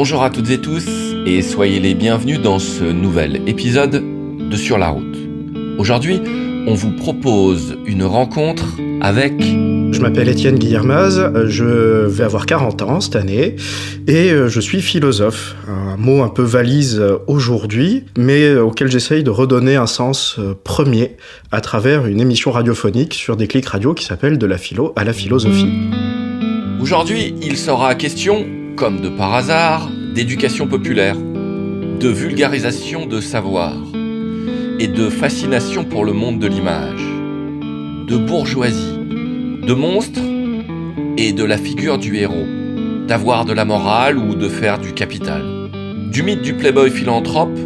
Bonjour à toutes et tous et soyez les bienvenus dans ce nouvel épisode de Sur la route. Aujourd'hui, on vous propose une rencontre avec... Je m'appelle Étienne Guillermaz, je vais avoir 40 ans cette année et je suis philosophe. Un mot un peu valise aujourd'hui, mais auquel j'essaye de redonner un sens premier à travers une émission radiophonique sur Déclic Radio qui s'appelle De la philo à la philosophie. Aujourd'hui, il sera question, comme de par hasard, d'éducation populaire, de vulgarisation de savoir et de fascination pour le monde de l'image, de bourgeoisie, de monstres et de la figure du héros, d'avoir de la morale ou de faire du capital, du mythe du playboy philanthrope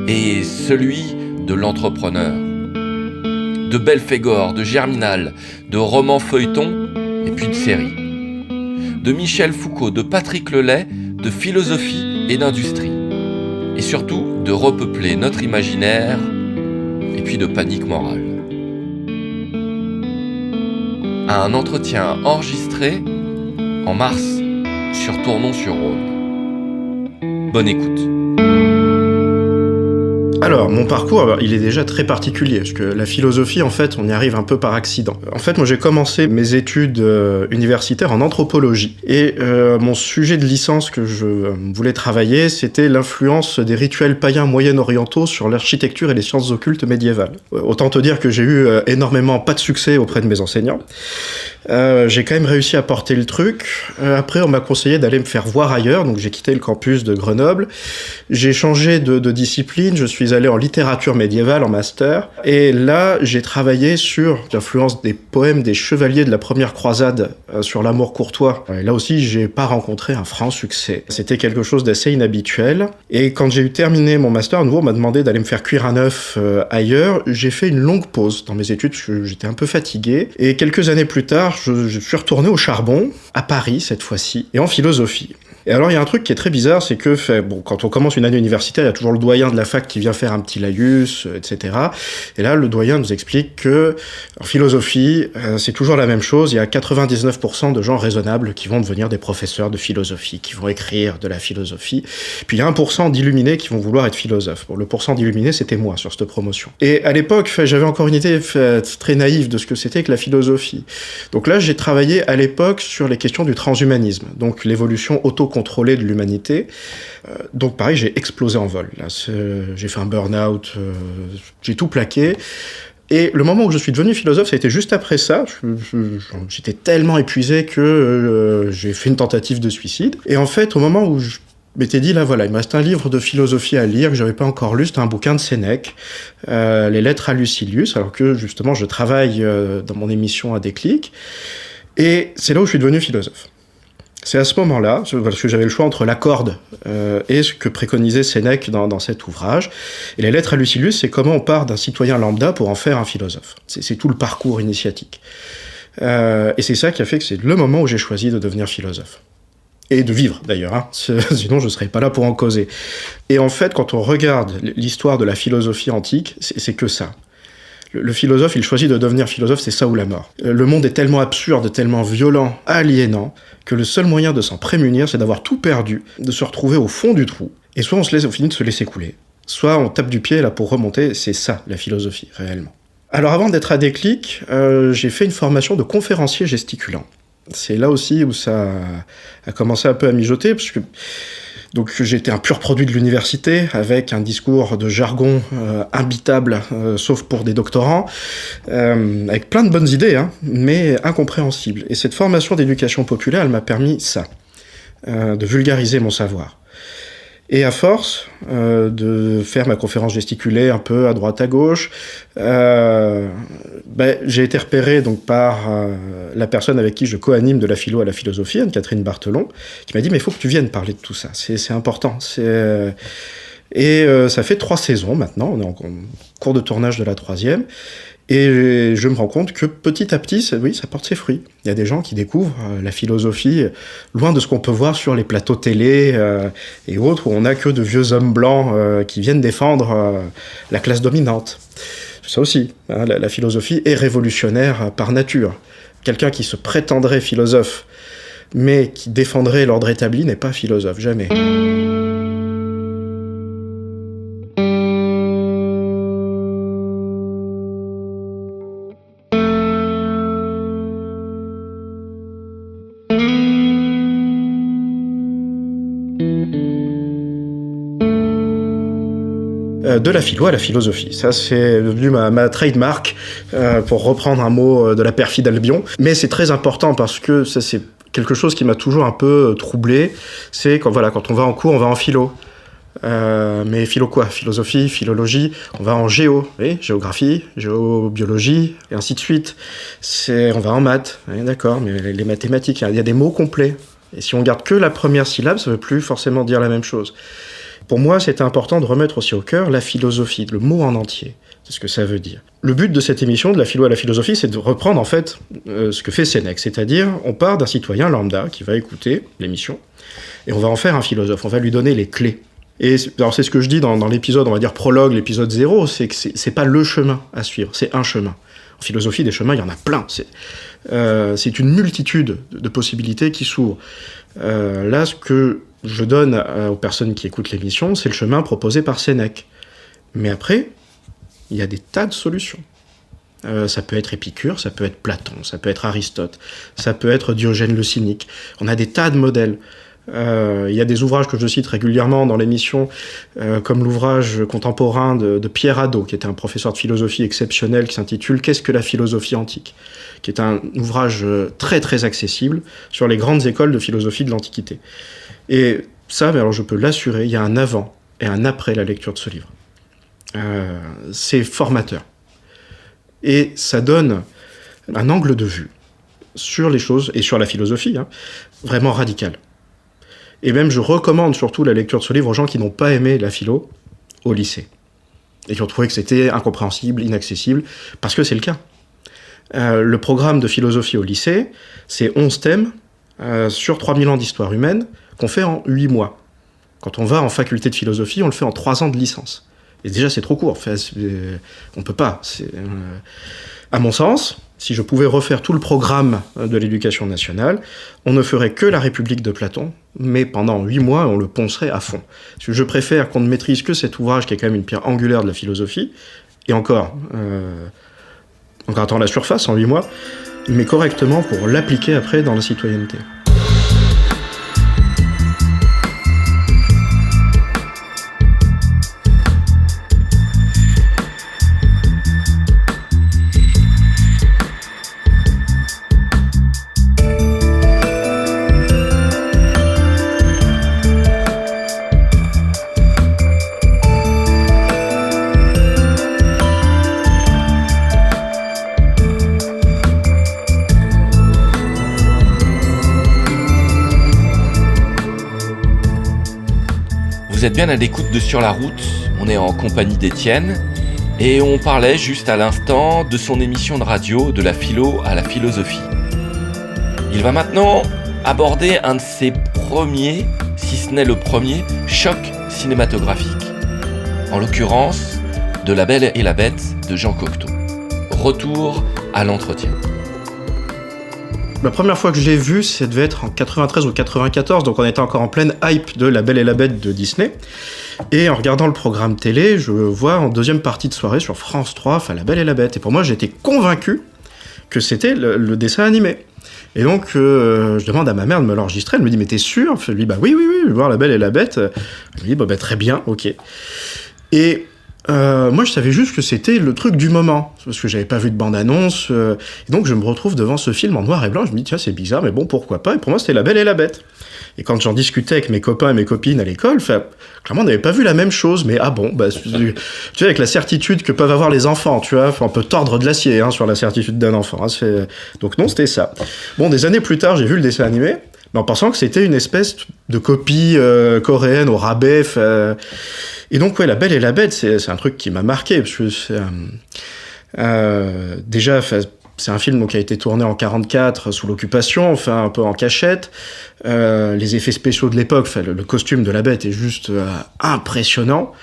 et celui de l'entrepreneur, de Belphégor, de Germinal, de romans feuilletons et puis de séries, de Michel Foucault, de Patrick Lelay, de philosophie et d'industrie, et surtout de repeupler notre imaginaire et puis de panique morale. Un entretien enregistré en mars sur Tournon-sur-Rhône. Bonne écoute. Alors, mon parcours, il est déjà très particulier, parce que la philosophie, en fait, on y arrive un peu par accident. En fait, moi, j'ai commencé mes études universitaires en anthropologie. Et mon sujet de licence que je voulais travailler, c'était l'influence des rituels païens moyen-orientaux sur l'architecture et les sciences occultes médiévales. Autant te dire que j'ai eu énormément pas de succès auprès de mes enseignants. J'ai quand même réussi à porter le truc. Après, on m'a conseillé d'aller me faire voir ailleurs, donc j'ai quitté le campus de Grenoble. J'ai changé de discipline, je suis allé en littérature médiévale en master, et là, j'ai travaillé sur l'influence des poèmes des chevaliers de la première croisade sur l'amour courtois. Et là aussi, j'ai pas rencontré un franc succès. C'était quelque chose d'assez inhabituel. Et quand j'ai eu terminé mon master, à nouveau, on m'a demandé d'aller me faire cuire un œuf ailleurs. J'ai fait une longue pause dans mes études, parce que j'étais un peu fatigué. Et quelques années plus tard, je suis retourné au charbon, à Paris cette fois-ci, et en philosophie. Et alors, il y a un truc qui est très bizarre, c'est que quand on commence une année universitaire, il y a toujours le doyen de la fac qui vient faire un petit laïus, etc. Et là, le doyen nous explique que, en philosophie, c'est toujours la même chose. Il y a 99% de gens raisonnables qui vont devenir des professeurs de philosophie, qui vont écrire de la philosophie. Puis il y a 1% d'illuminés qui vont vouloir être philosophes. Bon, le pourcent d'illuminés, c'était moi sur cette promotion. Et à l'époque, j'avais encore une idée très naïve de ce que c'était que la philosophie. Donc là, j'ai travaillé à l'époque sur les questions du transhumanisme, donc l'évolution autocontrôlée de l'humanité. Donc pareil, j'ai explosé en vol. Là, j'ai fait un burn-out, j'ai tout plaqué. Et le moment où je suis devenu philosophe, ça a été juste après ça. J'étais tellement épuisé que j'ai fait une tentative de suicide. Et en fait, au moment où je m'étais dit, là voilà, il me reste un livre de philosophie à lire que j'avais pas encore lu, c'était un bouquin de Sénèque, Les Lettres à Lucilius, alors que justement je travaille dans mon émission à Déclic. Et c'est là où je suis devenu philosophe. C'est à ce moment-là, parce que j'avais le choix entre la corde et ce que préconisait Sénèque dans cet ouvrage. Et les Lettres à Lucilius, c'est comment on part d'un citoyen lambda pour en faire un philosophe. C'est tout le parcours initiatique. Et c'est ça qui a fait que c'est le moment où j'ai choisi de devenir philosophe. Et de vivre, d'ailleurs, hein. Sinon je ne serais pas là pour en causer. Et en fait, quand on regarde l'histoire de la philosophie antique, c'est que ça. Le philosophe, il choisit de devenir philosophe, c'est ça ou la mort. Le monde est tellement absurde, tellement violent, aliénant, que le seul moyen de s'en prémunir, c'est d'avoir tout perdu, de se retrouver au fond du trou. Et soit on finit de se laisser couler, soit on tape du pied là pour remonter, c'est ça la philosophie, réellement. Alors avant d'être à Déclic, j'ai fait une formation de conférencier gesticulant. C'est là aussi où ça a commencé un peu à mijoter, parce que donc j'étais un pur produit de l'université, avec un discours de jargon imbitable, sauf pour des doctorants, avec plein de bonnes idées, hein, mais incompréhensibles. Et cette formation d'éducation populaire, elle m'a permis ça, de vulgariser mon savoir. Et à force de faire ma conférence gesticulée un peu à droite à gauche, j'ai été repéré donc par la personne avec qui je co-anime de la philo à la philosophie, Anne-Catherine Barthelon, qui m'a dit « mais il faut que tu viennes parler de tout ça, c'est important ». Et ça fait 3 saisons maintenant, on est en cours de tournage de la 3e, et je me rends compte que petit à petit, ça porte ses fruits. Il y a des gens qui découvrent la philosophie loin de ce qu'on peut voir sur les plateaux télé et autres, où on n'a que de vieux hommes blancs qui viennent défendre la classe dominante. Ça aussi, hein, la philosophie est révolutionnaire par nature. Quelqu'un qui se prétendrait philosophe, mais qui défendrait l'ordre établi n'est pas philosophe, jamais. de la philo à la philosophie. Ça, c'est devenu ma trademark, pour reprendre un mot de la perfide Albion. Mais c'est très important parce que ça, c'est quelque chose qui m'a toujours un peu troublé. C'est quand on va en cours, on va en philo. Mais philo quoi ? Philosophie, philologie, on va en géographie, géobiologie, et ainsi de suite. On va en maths, d'accord, mais les mathématiques, il y a des mots complets. Et si on garde que la première syllabe, ça ne veut plus forcément dire la même chose. Pour moi, c'était important de remettre aussi au cœur la philosophie, le mot en entier. C'est ce que ça veut dire. Le but de cette émission, de la philo à la philosophie, c'est de reprendre en fait ce que fait Sénèque. C'est-à-dire, on part d'un citoyen lambda qui va écouter l'émission, et on va en faire un philosophe, on va lui donner les clés. Et alors c'est ce que je dis dans l'épisode, on va dire prologue, l'épisode 0, c'est que c'est pas le chemin à suivre, c'est un chemin. En philosophie, des chemins, il y en a plein. C'est une multitude de possibilités qui s'ouvrent. Là, ce que je donne aux personnes qui écoutent l'émission, c'est le chemin proposé par Sénèque. Mais après, il y a des tas de solutions. Ça peut être Épicure, ça peut être Platon, ça peut être Aristote, ça peut être Diogène le Cynique. On a des tas de modèles. Il y a des ouvrages que je cite régulièrement dans l'émission, comme l'ouvrage contemporain de Pierre Hadot, qui était un professeur de philosophie exceptionnel, qui s'intitule « Qu'est-ce que la philosophie antique ?», qui est un ouvrage très très accessible sur les grandes écoles de philosophie de l'Antiquité. Et ça, alors je peux l'assurer, il y a un avant et un après la lecture de ce livre. C'est formateur. Et ça donne un angle de vue sur les choses, et sur la philosophie, vraiment radical. Et même, je recommande surtout la lecture de ce livre aux gens qui n'ont pas aimé la philo au lycée. Et qui ont trouvé que c'était incompréhensible, inaccessible, parce que c'est le cas. Le programme de philosophie au lycée, c'est 11 thèmes sur 3000 ans d'histoire humaine qu'on fait en 8 mois. Quand on va en faculté de philosophie, on le fait en 3 ans de licence. Et déjà, c'est trop court. Enfin, on ne peut pas. À mon sens, si je pouvais refaire tout le programme de l'éducation nationale, on ne ferait que la République de Platon, mais pendant 8 mois, on le poncerait à fond. Parce que je préfère qu'on ne maîtrise que cet ouvrage qui est quand même une pierre angulaire de la philosophie, et encore en grattant la surface en 8 mois, mais correctement pour l'appliquer après dans la citoyenneté. Vous êtes bien à l'écoute de Sur la route, on est en compagnie d'Étienne et on parlait juste à l'instant de son émission de radio de la philo à la philosophie. Il va maintenant aborder un de ses premiers, si ce n'est le premier, chocs cinématographiques. En l'occurrence, de La Belle et la Bête de Jean Cocteau. Retour à l'entretien. La première fois que je l'ai vu, ça devait être en 93 ou 94, donc on était encore en pleine hype de La Belle et la Bête de Disney. Et en regardant le programme télé, je vois en deuxième partie de soirée sur France 3, enfin La Belle et la Bête. Et pour moi, j'étais convaincu que c'était le dessin animé. Et donc, je demande à ma mère de me l'enregistrer. Elle me dit, mais t'es sûr ? Je lui dis, bah oui, je vais voir La Belle et la Bête. Elle me dit, bah très bien, ok. Et moi, je savais juste que c'était le truc du moment, parce que j'avais pas vu de bande-annonce. Et donc, je me retrouve devant ce film en noir et blanc. Je me dis, tiens, c'est bizarre, mais bon, pourquoi pas ? Et pour moi, c'était La Belle et la Bête. Et quand j'en discutais avec mes copains et mes copines à l'école, clairement, on n'avait pas vu la même chose. Mais tu sais, avec la certitude que peuvent avoir les enfants, tu vois, on peut tordre de l'acier sur la certitude d'un enfant. Donc non, c'était ça. Bon, des années plus tard, j'ai vu le dessin animé, mais en pensant que c'était une espèce de copie coréenne au rabais. Et donc, ouais, La Belle et la Bête, c'est un truc qui m'a marqué, parce que déjà, c'est un film qui a été tourné en 44 sous l'occupation, enfin un peu en cachette. Les effets spéciaux de l'époque, le costume de la Bête est juste impressionnant.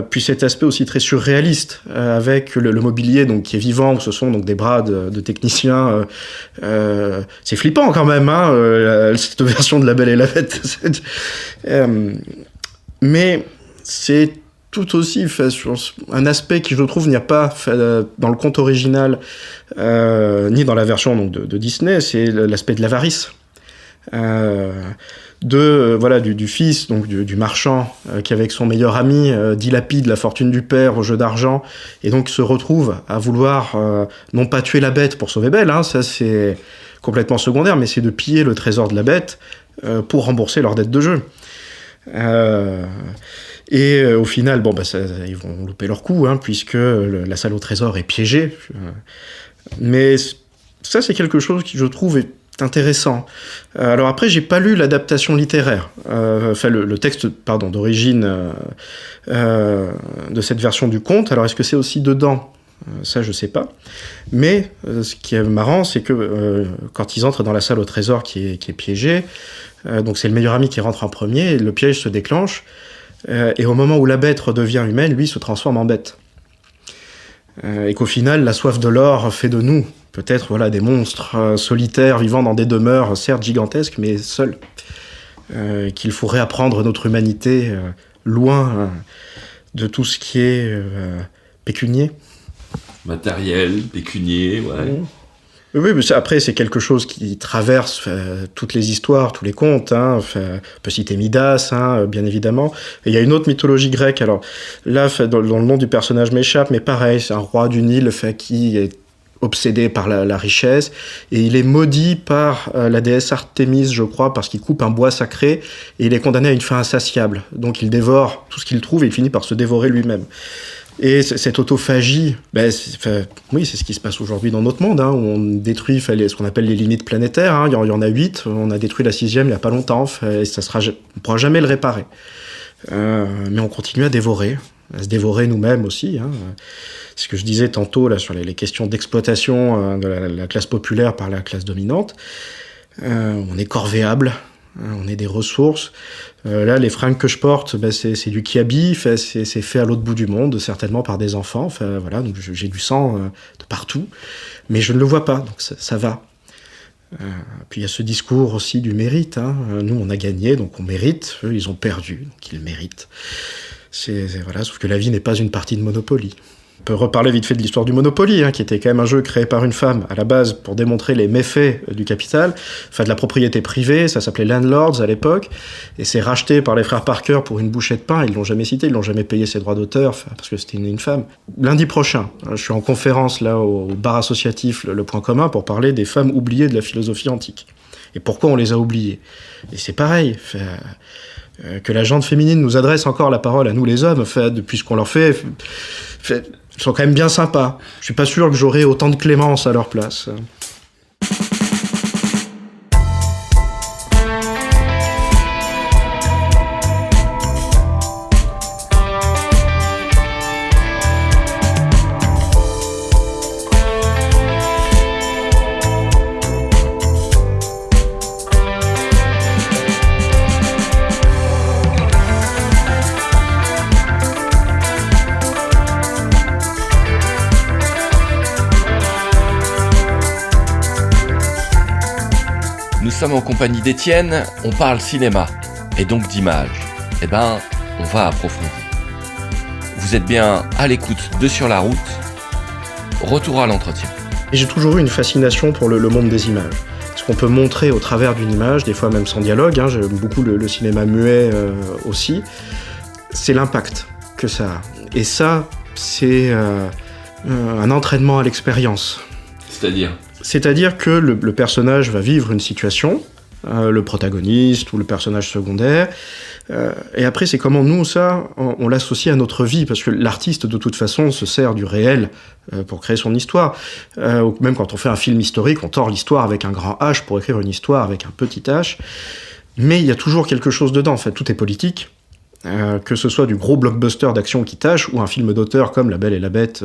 Puis cet aspect aussi très surréaliste, avec le mobilier donc, qui est vivant, où ce sont donc, des bras de techniciens. C'est flippant quand même, cette version de La Belle et la Bête. Mais c'est tout aussi sur un aspect qui, je trouve, n'y a pas dans le conte original, ni dans la version donc, de Disney, c'est l'aspect de l'avarice. du fils, donc du marchand, qui avec son meilleur ami dilapide la fortune du père au jeu d'argent, et donc se retrouve à vouloir non pas tuer la bête pour sauver Belle, ça c'est complètement secondaire, mais c'est de piller le trésor de la bête pour rembourser leur dette de jeu. Au final, ils vont louper leur coup, puisque la salle au trésor est piégée. Mais ça, c'est quelque chose qui, je trouve, est intéressant. Alors après, j'ai pas lu l'adaptation littéraire, le texte, d'origine de cette version du conte. Alors est-ce que c'est aussi dedans ? Ça, je sais pas. Mais ce qui est marrant, c'est que quand ils entrent dans la salle au trésor qui est piégée, donc c'est le meilleur ami qui rentre en premier, et le piège se déclenche, et au moment où la bête redevient humaine, lui se transforme en bête. Et qu'au final, la soif de l'or fait de nous peut-être des monstres solitaires vivant dans des demeures certes gigantesques, mais seuls. Qu'il faut réapprendre notre humanité loin de tout ce qui est pécunier. Matériel, pécunier, ouais. Oui, mais après, c'est quelque chose qui traverse toutes les histoires, tous les contes. On peut citer Midas, bien évidemment. Et il y a une autre mythologie grecque. Alors là, dans le nom du personnage m'échappe, mais pareil, c'est un roi du Nil qui est obsédé par la richesse. Et il est maudit par la déesse Artémis, je crois, parce qu'il coupe un bois sacré. Et il est condamné à une faim insatiable. Donc il dévore tout ce qu'il trouve et il finit par se dévorer lui-même. Et cette autophagie, c'est ce qui se passe aujourd'hui dans notre monde, où on détruit ce qu'on appelle les limites planétaires. Il y en a 8, on a détruit la 6e il n'y a pas longtemps, et on ne pourra jamais le réparer. Mais on continue à se dévorer nous-mêmes aussi. C'est ce que je disais tantôt là, sur les questions d'exploitation de la classe populaire par la classe dominante. On est corvéable. On est des ressources. Là, les fringues que je porte, c'est du kiabi, c'est fait à l'autre bout du monde, certainement par des enfants. Donc j'ai du sang de partout, mais je ne le vois pas, donc ça va. Puis il y a ce discours aussi du mérite. Nous, on a gagné, donc on mérite. Eux, ils ont perdu, donc ils méritent. Sauf que la vie n'est pas une partie de Monopoly. On peut reparler vite fait de l'histoire du Monopoly, qui était quand même un jeu créé par une femme à la base pour démontrer les méfaits du capital, de la propriété privée, ça s'appelait Landlords à l'époque, et c'est racheté par les frères Parker pour une bouchée de pain, ils l'ont jamais cité, ils l'ont jamais payé ses droits d'auteur, parce que c'était une femme. Lundi prochain, je suis en conférence là au bar associatif Le Point Commun pour parler des femmes oubliées de la philosophie antique. Et pourquoi on les a oubliées. Et c'est pareil, que la gente féminine nous adresse encore la parole à nous les hommes, depuis ce qu'on leur fait ils sont quand même bien sympas. Je suis pas sûr que j'aurais autant de clémence à leur place. Nous sommes en compagnie d'Étienne, on parle cinéma, et donc d'images. On va approfondir. Vous êtes bien à l'écoute de Sur la route. Retour à l'entretien. Et j'ai toujours eu une fascination pour le monde des images. Ce qu'on peut montrer au travers d'une image, des fois même sans dialogue, j'aime beaucoup le cinéma muet aussi, c'est l'impact que ça a. Et ça, c'est un entraînement à l'expérience. C'est-à-dire que le personnage va vivre une situation, le protagoniste ou le personnage secondaire, et après c'est comment nous, on l'associe à notre vie, parce que l'artiste de toute façon se sert du réel pour créer son histoire. Même quand on fait un film historique, on tord l'histoire avec un grand H pour écrire une histoire avec un petit H, mais il y a toujours quelque chose dedans, tout est politique. Que ce soit du gros blockbuster d'action qui tâche ou un film d'auteur comme La Belle et la Bête,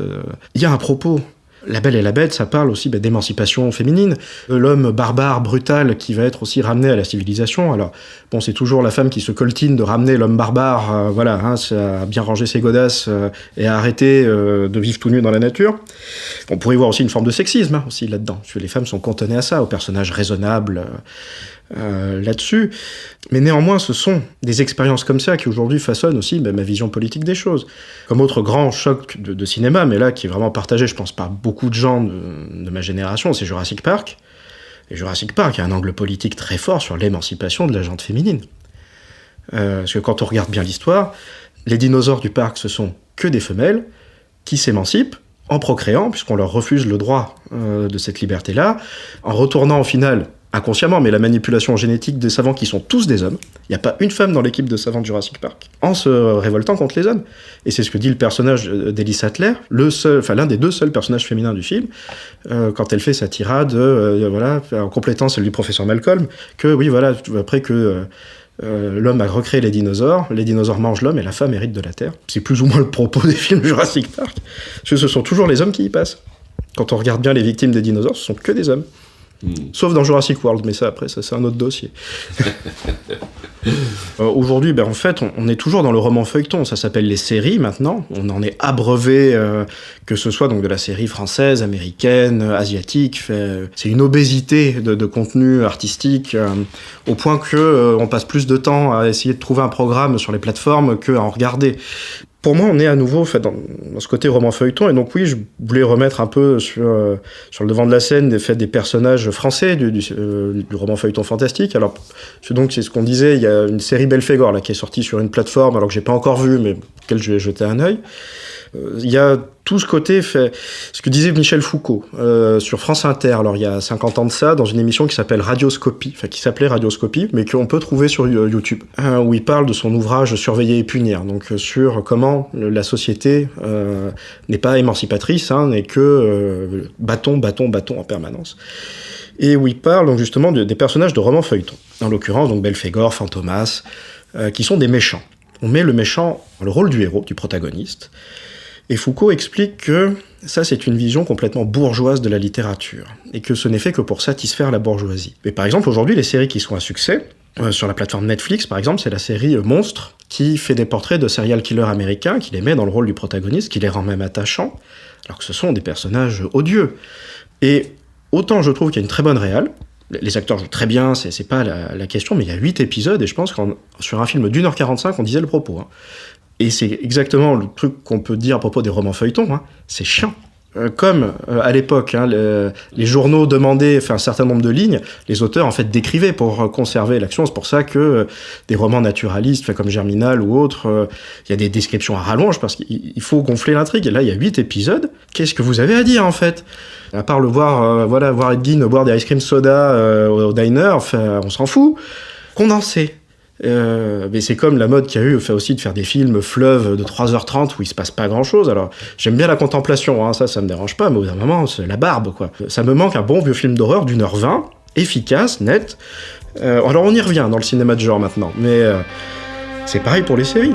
il y a un propos. La Belle et la Bête, ça parle aussi d'émancipation féminine, de l'homme barbare, brutal, qui va être aussi ramené à la civilisation. Alors, c'est toujours la femme qui se coltine de ramener l'homme barbare, à bien ranger ses godasses et à arrêter de vivre tout nu dans la nature. On pourrait y voir aussi une forme de sexisme aussi là-dedans, parce que les femmes sont cantonnées à ça, aux personnages raisonnables là-dessus. Mais néanmoins, ce sont des expériences comme ça qui aujourd'hui façonnent aussi ma vision politique des choses. Comme autre grand choc de cinéma, mais là qui est vraiment partagé, je pense, par beaucoup de gens de ma génération, c'est Jurassic Park. Et Jurassic Park a un angle politique très fort sur l'émancipation de la gente féminine. Parce que quand on regarde bien l'histoire, les dinosaures du parc, ce sont que des femelles qui s'émancipent en procréant, puisqu'on leur refuse le droit de cette liberté-là, en retournant au final, inconsciemment, mais la manipulation génétique des savants qui sont tous des hommes. Il n'y a pas une femme dans l'équipe de savants de Jurassic Park, en se révoltant contre les hommes. Et c'est ce que dit le personnage d'Ellie Sattler, l'un des 2 seuls personnages féminins du film, quand elle fait sa tirade, en complétant celle du professeur Malcolm, que oui, voilà, après que l'homme a recréé les dinosaures mangent l'homme et la femme hérite de la terre. C'est plus ou moins le propos des films Jurassic Park, parce que ce sont toujours les hommes qui y passent. Quand on regarde bien les victimes des dinosaures, ce sont que des hommes. Sauf dans Jurassic World, mais ça c'est un autre dossier. Aujourd'hui, en fait, on est toujours dans le roman feuilleton, ça s'appelle les séries maintenant, on en est abreuvé, que ce soit donc de la série française, américaine, asiatique, c'est une obésité de contenu artistique, au point que on passe plus de temps à essayer de trouver un programme sur les plateformes qu'à en regarder. Pour moi, on est à nouveau dans ce côté roman feuilleton, et donc oui, je voulais remettre un peu sur le devant de la scène des personnages français du roman feuilleton fantastique. Alors, donc c'est ce qu'on disait, il y a une série Belphégor là qui est sortie sur une plateforme, alors que j'ai pas encore vu, mais auquel je vais jeter un œil. Il y a tout ce côté, ce que disait Michel Foucault sur France Inter, alors il y a 50 ans de ça, dans une émission qui s'appelle Radioscopie, qui s'appelait Radioscopie, mais qu'on peut trouver sur YouTube, où il parle de son ouvrage Surveiller et punir, donc sur comment la société n'est pas émancipatrice, n'est que bâton en permanence. Et où il parle donc justement des personnages de romans feuilletons, en l'occurrence donc Belphégor, Fantomas, qui sont des méchants. On met le méchant dans le rôle du héros, du protagoniste. Et Foucault explique que ça, c'est une vision complètement bourgeoise de la littérature, et que ce n'est fait que pour satisfaire la bourgeoisie. Mais par exemple, aujourd'hui, les séries qui sont à succès, sur la plateforme Netflix, par exemple, c'est la série Monstre, qui fait des portraits de serial killers américains, qui les met dans le rôle du protagoniste, qui les rend même attachants, alors que ce sont des personnages odieux. Et autant je trouve qu'il y a une très bonne réal, les acteurs jouent très bien, c'est pas la question, mais il y a 8 épisodes, et je pense que sur un film d'1h45, on disait le propos. Et c'est exactement le truc qu'on peut dire à propos des romans feuilletons, c'est chiant. Comme à l'époque, les journaux demandaient un certain nombre de lignes, les auteurs en fait décrivaient pour conserver l'action. C'est pour ça que des romans naturalistes, comme Germinal ou autres, il y a des descriptions à rallonge parce qu'il faut gonfler l'intrigue. Et là, il y a 8 épisodes. Qu'est-ce que vous avez à dire en fait ? À part voir Ed Gein boire des ice cream soda au diner, on s'en fout. Condensé. Mais c'est comme la mode qu'il y a eu aussi de faire des films fleuves de 3h30 où il se passe pas grand chose. Alors j'aime bien la contemplation, ça me dérange pas, mais au bout d'un moment c'est la barbe quoi. Ça me manque un bon vieux film d'horreur d'1h20, efficace, net. Alors on y revient dans le cinéma de genre maintenant, mais c'est pareil pour les séries.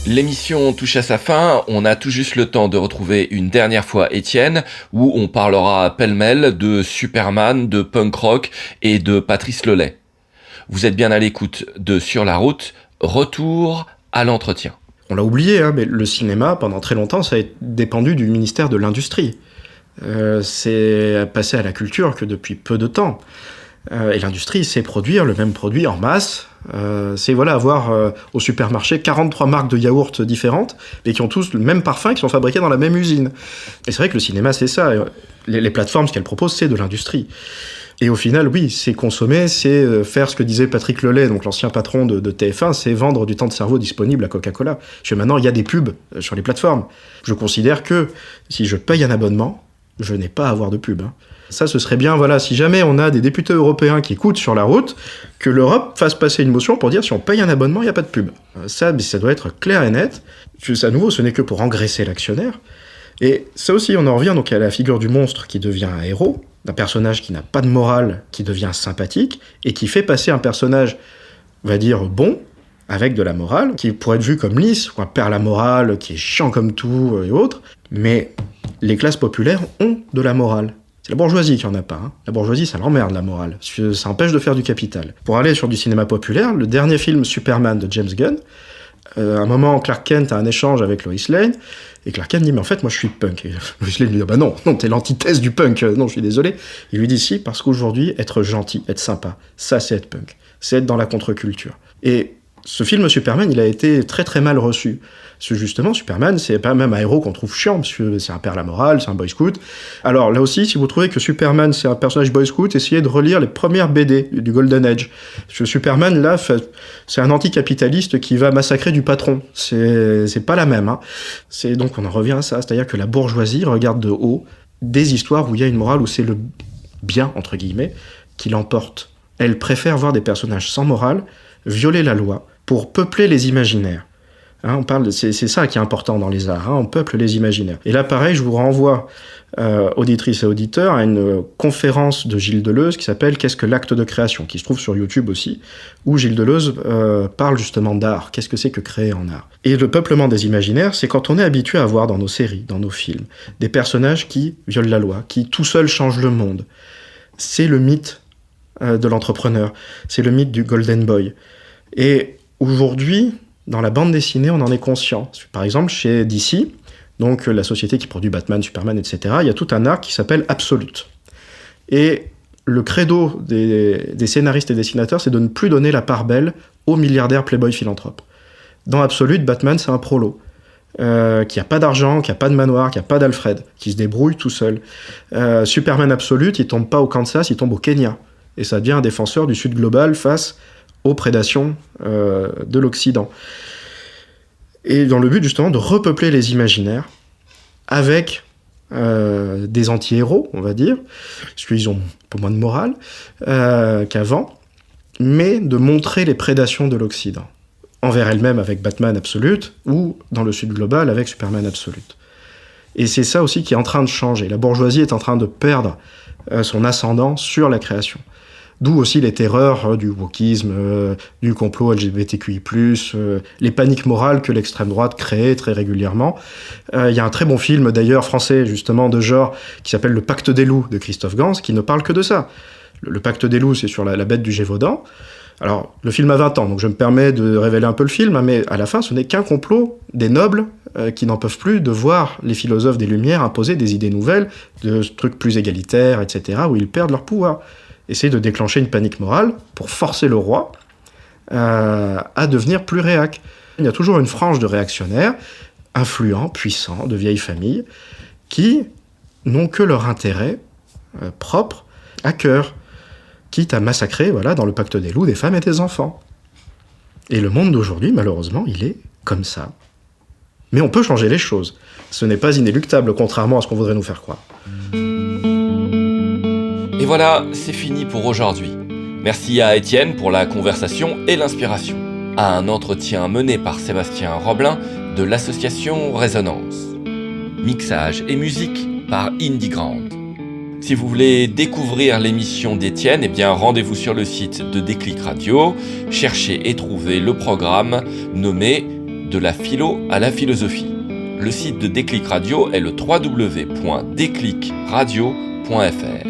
L'émission touche à sa fin, on a tout juste le temps de retrouver une dernière fois Étienne, où on parlera pêle-mêle de Superman, de punk rock et de Patrice Lelay. Vous êtes bien à l'écoute de Sur la route, retour à l'entretien. On l'a oublié, mais le cinéma, pendant très longtemps, ça a dépendu du ministère de l'Industrie. C'est passé à la culture que depuis peu de temps. Et l'industrie, c'est produire le même produit en masse. C'est avoir au supermarché 43 marques de yaourts différentes, mais qui ont tous le même parfum, qui sont fabriqués dans la même usine. Et c'est vrai que le cinéma, c'est ça. Les plateformes, ce qu'elles proposent, c'est de l'industrie. Et au final, oui, c'est consommer, c'est faire ce que disait Patrick Lelay, donc l'ancien patron de TF1, c'est vendre du temps de cerveau disponible à Coca-Cola. Parce que maintenant, il y a des pubs sur les plateformes. Je considère que si je paye un abonnement, je n'ai pas à avoir de pub. Ça, ce serait bien, voilà, si jamais on a des députés européens qui écoutent sur la route, que l'Europe fasse passer une motion pour dire si on paye un abonnement, il n'y a pas de pub. Ça doit être clair et net. À nouveau, ce n'est que pour engraisser l'actionnaire. Et ça aussi, on en revient donc à la figure du monstre qui devient un héros, d'un personnage qui n'a pas de morale, qui devient sympathique, et qui fait passer un personnage, on va dire, bon, avec de la morale, qui pourrait être vu comme lisse, ou un père la morale, qui est chiant comme tout, et autres. Mais les classes populaires ont de la morale. C'est la bourgeoisie qui en a pas. La bourgeoisie, ça l'emmerde, la morale. Ça empêche de faire du capital. Pour aller sur du cinéma populaire, le dernier film Superman de James Gunn, à un moment, Clark Kent a un échange avec Lois Lane, et Clark Kent dit « Mais en fait, moi, je suis punk. » Et Lois Lane lui dit « Bah non, t'es l'antithèse du punk. Non, je suis désolé. » Il lui dit « Si, parce qu'aujourd'hui, être gentil, être sympa, ça, c'est être punk. C'est être dans la contre-culture. » Et ce film Superman, il a été très très mal reçu. Parce que justement, Superman, c'est pas même un héros qu'on trouve chiant, parce que c'est un père la morale, c'est un boy scout. Alors là aussi, si vous trouvez que Superman, c'est un personnage boy scout, essayez de relire les premières BD du Golden Age. Parce que Superman, là, c'est un anticapitaliste qui va massacrer du patron. C'est pas la même. Donc on en revient à ça, c'est-à-dire que la bourgeoisie regarde de haut des histoires où il y a une morale, où c'est le bien, entre guillemets, qui l'emporte. Elle préfère voir des personnages sans morale violer la loi pour peupler les imaginaires. C'est ça qui est important dans les arts, on peuple les imaginaires. Et là, pareil, je vous renvoie, auditrices et auditeurs, à une conférence de Gilles Deleuze qui s'appelle « Qu'est-ce que l'acte de création ?», qui se trouve sur YouTube aussi, où Gilles Deleuze parle justement d'art. Qu'est-ce que c'est que créer en art ? Et le peuplement des imaginaires, c'est quand on est habitué à voir dans nos séries, dans nos films, des personnages qui violent la loi, qui tout seuls changent le monde. C'est le mythe de l'entrepreneur, c'est le mythe du Golden Boy. Et aujourd'hui, dans la bande dessinée, on en est conscient. Par exemple, chez DC, donc la société qui produit Batman, Superman, etc., il y a tout un arc qui s'appelle Absolute. Et le credo des scénaristes et dessinateurs, c'est de ne plus donner la part belle aux milliardaires playboy philanthropes. Dans Absolute, Batman, c'est un prolo, qui n'a pas d'argent, qui n'a pas de manoir, qui n'a pas d'Alfred, qui se débrouille tout seul. Superman Absolute, il tombe pas au Kansas, il tombe au Kenya. Et ça devient un défenseur du Sud global face aux prédations de l'Occident. Et dans le but justement de repeupler les imaginaires avec des anti-héros, on va dire, parce qu'ils ont un peu moins de morale qu'avant, mais de montrer les prédations de l'Occident, envers elle-même avec Batman Absolute, ou dans le Sud global avec Superman Absolute. Et c'est ça aussi qui est en train de changer. La bourgeoisie est en train de perdre son ascendant sur la création. D'où aussi les terreurs du wokisme, du complot LGBTQI+, les paniques morales que l'extrême droite crée très régulièrement. Il y a un très bon film d'ailleurs français justement de genre qui s'appelle Le Pacte des loups de Christophe Gans qui ne parle que de ça. Le Pacte des loups, c'est sur la bête du Gévaudan. Alors le film a 20 ans, donc je me permets de révéler un peu le film, mais à la fin ce n'est qu'un complot des nobles qui n'en peuvent plus de voir les philosophes des Lumières imposer des idées nouvelles, de trucs plus égalitaires, etc., où ils perdent leur pouvoir. Essayer de déclencher une panique morale pour forcer le roi à devenir plus réac. Il y a toujours une frange de réactionnaires, influents, puissants, de vieilles familles, qui n'ont que leur intérêt propre à cœur, quitte à massacrer, dans le Pacte des loups, des femmes et des enfants. Et le monde d'aujourd'hui, malheureusement, il est comme ça. Mais on peut changer les choses. Ce n'est pas inéluctable, contrairement à ce qu'on voudrait nous faire croire. Et voilà, c'est fini pour aujourd'hui. Merci à Étienne pour la conversation et l'inspiration. À un entretien mené par Sébastien Roblin de l'association Résonance. Mixage et musique par Indie Ground. Si vous voulez découvrir l'émission d'Étienne, rendez-vous sur le site de Déclic Radio, cherchez et trouvez le programme nommé « De la philo à la philosophie ». Le site de Déclic Radio est le www.déclicradio.fr.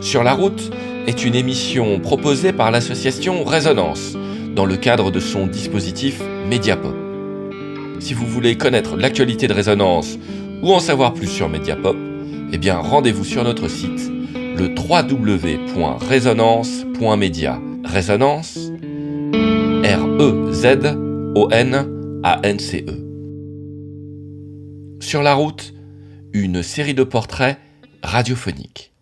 Sur la route est une émission proposée par l'association Résonance, dans le cadre de son dispositif Mediapop. Si vous voulez connaître l'actualité de Résonance ou en savoir plus sur Mediapop, rendez-vous sur notre site, le www.resonance.media. Résonance, R-E-Z-O-N-A-N-C-E. Sur la route, une série de portraits radiophoniques.